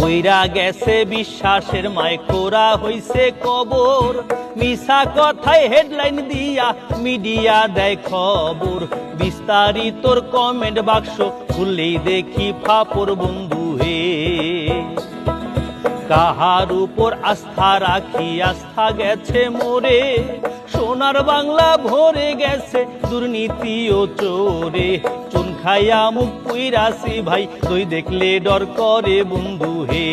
কইরা গেছে বিশ্বাসের মায় কোরা হইছে কবর মিছা কথায় হেডলাইন দিয়া মিডিয়া দেয় খবর বিস্তারিতর কমেন্ট বাক্স খুললেই দেখি ফাপর বন্ধু হে কাহার উপর আস্থা রাখি আস্থা গেছে মোরে সোনার বাংলা ভরে গেছে দুর্নীতি ও চোরে চুন খাইয়া মুখ পুইরাছি ভাই তুই দেখলে ডর করে বন্ধু হে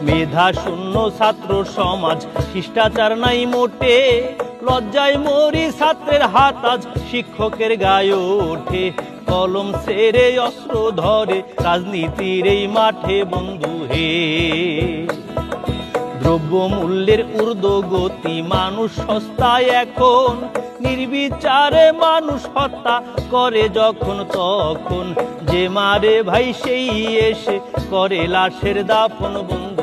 মেধা শূন্য ছাত্র সমাজ শিষ্টাচার নাই মোটে লজ্জায় মরি ছাত্রের হাত আজ শিক্ষকের গায়ে ওঠে কলম ছেড়ে অস্ত্র ধরে রাজনীতির এই মাঠে বন্ধু হে দ্রব্যমূল্যের ঊর্ধ্বগতি মানুষ সস্তায় এখন নির্বিচারে মানুষ হত্যা করে যখন তখন যে মারে ভাই সেই এসে করে লাশের দাফন বন্ধু